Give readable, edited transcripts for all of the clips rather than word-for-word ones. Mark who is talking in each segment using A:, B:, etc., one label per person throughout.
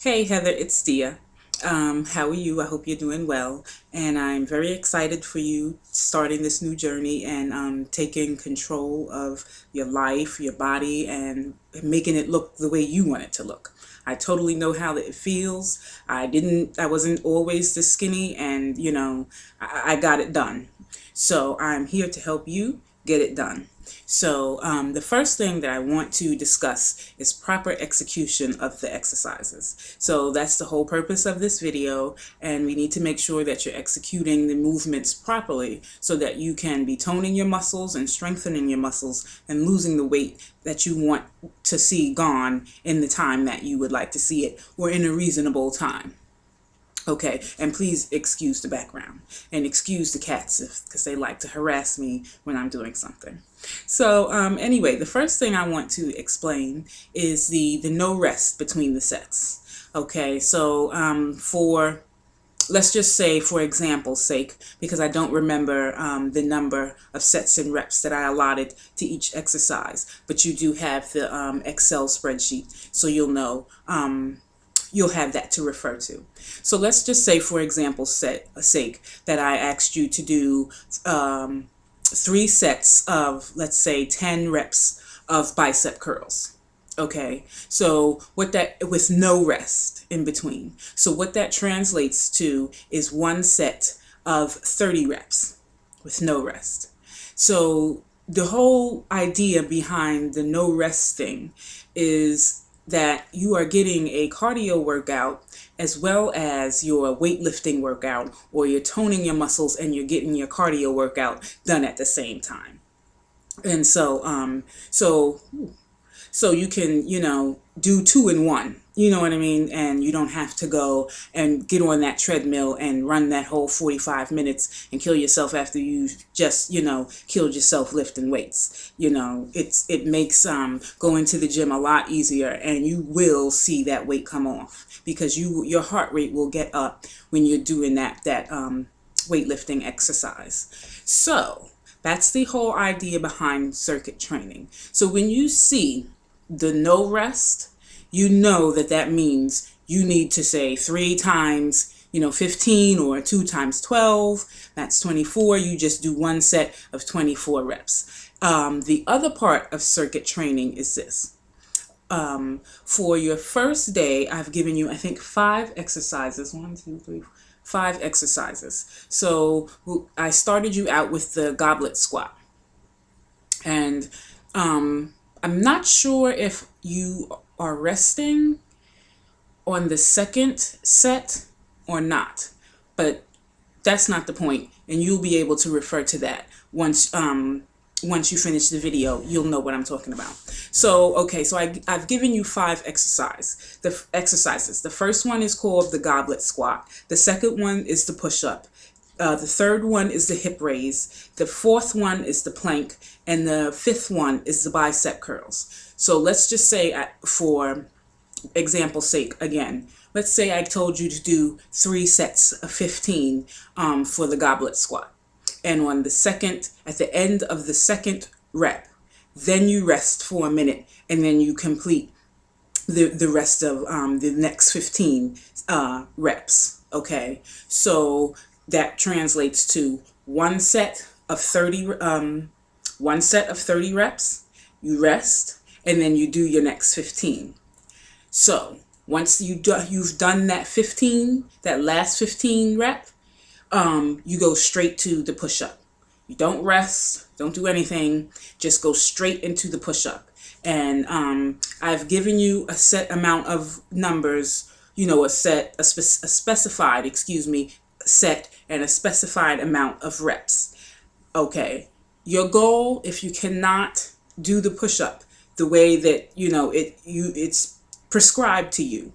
A: Hey Heather, it's Dia. How are you? I hope you're doing well. And I'm very excited for you starting this new journey and taking control of your life, your body, and making it look the way you want it to look. I totally know how it feels. I wasn't always this skinny, and I got it done. So I'm here to help you get it done. So the first thing that I want to discuss is proper execution of the exercises. So that's the whole purpose of this video, and we need to make sure that you're executing the movements properly so that you can be toning your muscles and strengthening your muscles and losing the weight that you want to see gone in the time that you would like to see it, or in a reasonable time. Okay, and please excuse the background and excuse the cats because they like to harass me when I'm doing something. So anyway, the first thing I want to explain is the no rest between the sets. Okay, so let's just say, for example's sake, because I don't remember the number of sets and reps that I allotted to each exercise, but you do have the Excel spreadsheet, so you'll know. You'll have that to refer to. So let's just say, for example's sake, that I asked you to do 3 sets of, let's say, 10 reps of bicep curls. Okay, so with no rest in between. So what that translates to is 1 set of 30 reps with no rest. So the whole idea behind the no rest thing is that you are getting a cardio workout as well as your weightlifting workout, or you're toning your muscles and you're getting your cardio workout done at the same time. And so you can, do 2 in 1, you know what I mean? And you don't have to go and get on that treadmill and run that whole 45 minutes and kill yourself after you just, killed yourself lifting weights. It makes going to the gym a lot easier, and you will see that weight come off because your heart rate will get up when you're doing that weightlifting exercise. So that's the whole idea behind circuit training. So when you see the no rest, you know that means you need to say 3 times 15, or 2 times 12, that's 24. You just do 1 set of 24 reps. The other part of circuit training is this. For your first day, I've given you, I think, 5 exercises. 1, 2, 3, 5 exercises. So I started you out with the goblet squat. And I'm not sure if you are resting on the second set or not, but that's not the point, and you'll be able to refer to that once you finish the video. You'll know what I'm talking about. So okay, so I've given you 5 exercises. The first one is called the goblet squat. The second one is the push-up. The third one is the hip raise. The fourth one is the plank, and the fifth one is the bicep curls. So let's just say, for example's sake, again, let's say I told you to do 3 sets of 15 for the goblet squat. And at the end of the second rep, then you rest for a minute, and then you complete the rest of the next 15 reps. Okay, so that translates to 1 set of 30 reps, you rest, and then you do your next 15. So once you've done that last 15 rep, you go straight to the push-up. You don't rest, don't do anything, just go straight into the push-up. And I've given you a set amount of numbers, a specified set and a specified amount of reps. Okay, your goal, if you cannot do the push-up the way that it's prescribed to you,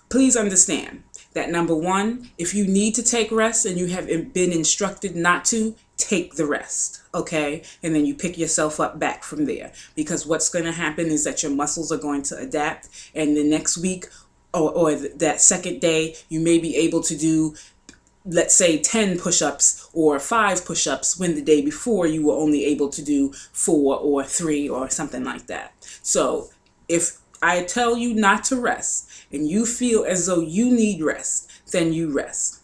A: please understand that, number 1, if you need to take rest and you have been instructed not to, take the rest, okay? And then you pick yourself up back from there, because what's going to happen is that your muscles are going to adapt, and the next week or that second day, you may be able to do, let's say, 10 push-ups or 5 push-ups, when the day before you were only able to do 4 or 3 or something like that. So if I tell you not to rest and you feel as though you need rest, then you rest.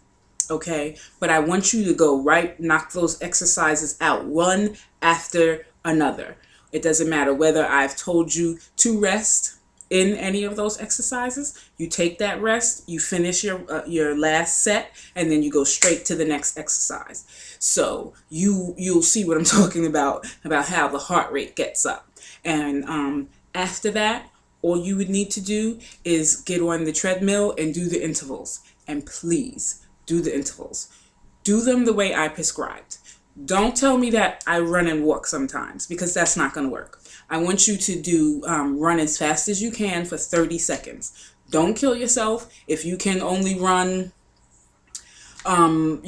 A: Okay? But I want you to go right, knock those exercises out one after another. It doesn't matter whether I've told you to rest in any of those exercises. You take that rest, you finish your last set, and then you go straight to the next exercise. So you'll see what I'm talking about how the heart rate gets up. And after that, all you would need to do is get on the treadmill and do the intervals. And please do the intervals. Do them the way I prescribed. Don't tell me that I run and walk sometimes, because that's not going to work. I want you to do run as fast as you can for 30 seconds. Don't kill yourself. If you can only run, at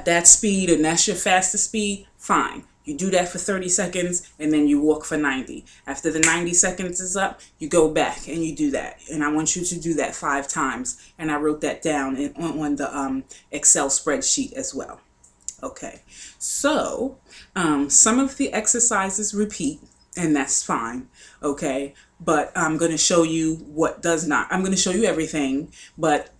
A: that speed and that's your fastest speed, fine. You do that for 30 seconds and then you walk for 90. After the 90 seconds is up, you go back and you do that. And I want you to do that 5 times. And I wrote that down on the Excel spreadsheet as well. Okay, so some of the exercises repeat, and that's fine. Okay, but I'm going to show you what does not. I'm going to show you everything, but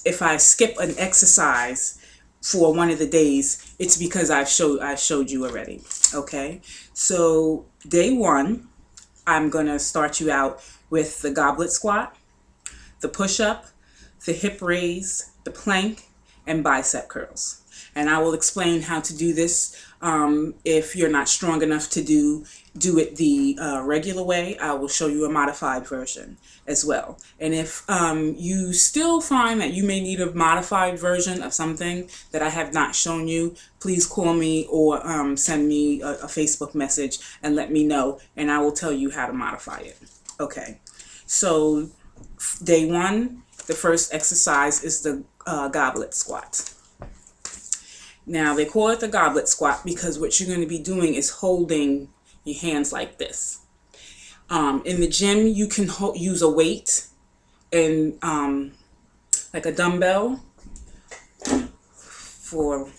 A: if I skip an exercise for one of the days, it's because I showed you already. Okay, so day 1, I'm going to start you out with the goblet squat, the push-up, the hip raise, the plank, and bicep curls. And I will explain how to do this. If you're not strong enough to do it the regular way, I will show you a modified version as well. And if you still find that you may need a modified version of something that I have not shown you, please call me or send me a Facebook message and let me know, and I will tell you how to modify it. Okay, so day 1, the first exercise is the goblet squat. Now, they call it the goblet squat because what you're going to be doing is holding your hands like this. In the gym, you can use a weight and like a dumbbell for,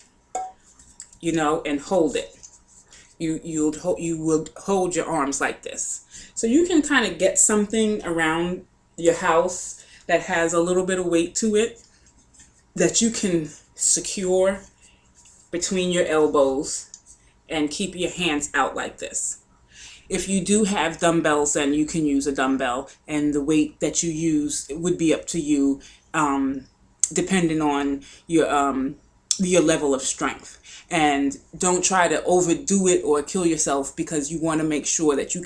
A: and hold it. You would hold your arms like this. So you can kind of get something around your house that has a little bit of weight to it that you can secure between your elbows and keep your hands out like this. If you do have dumbbells, then you can use a dumbbell, and the weight that you use would be up to you, depending on your level of strength. And don't try to overdo it or kill yourself, because you want to make sure that you're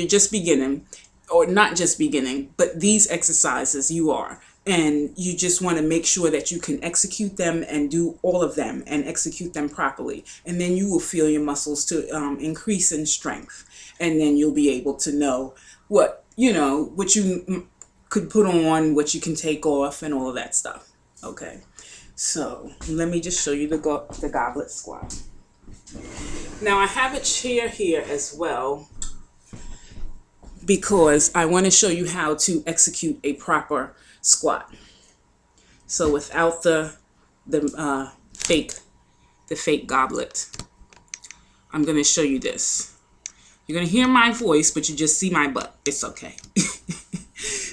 A: just beginning, or not just beginning, but these exercises you are. And you just want to make sure that you can execute them and do all of them and execute them properly. And then you will feel your muscles to increase in strength. And then you'll be able to know what you could put on, what you can take off, and all of that stuff. Okay, so let me just show you the goblet squat. Now, I have a chair here as well, because I want to show you how to execute a proper squat. So without the fake goblet, I'm going to show you this. You're going to hear my voice, but you just see my butt. It's okay.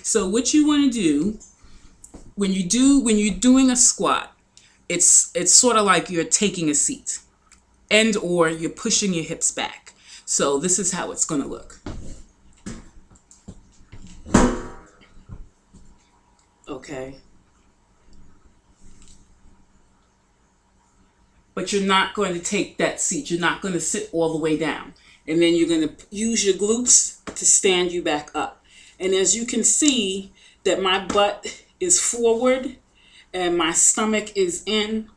A: So what you want to do when you're doing a squat, it's sort of like you're taking a seat, and or you're pushing your hips back. So this is how it's going to look. Okay. But you're not going to take that seat. You're not going to sit all the way down. And then you're going to use your glutes to stand you back up. And as you can see, that my butt is forward and my stomach is in.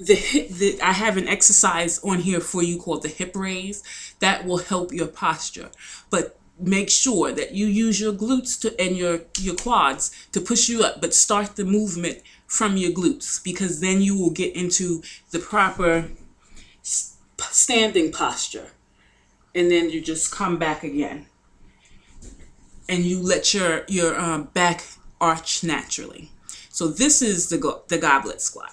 A: I have an exercise on here for you called the hip raise. That will help your posture. But make sure that you use your glutes and your quads to push you up, but start the movement from your glutes, because then you will get into the proper standing posture. And then you just come back again. And you let your back arch naturally. So this is the goblet squat.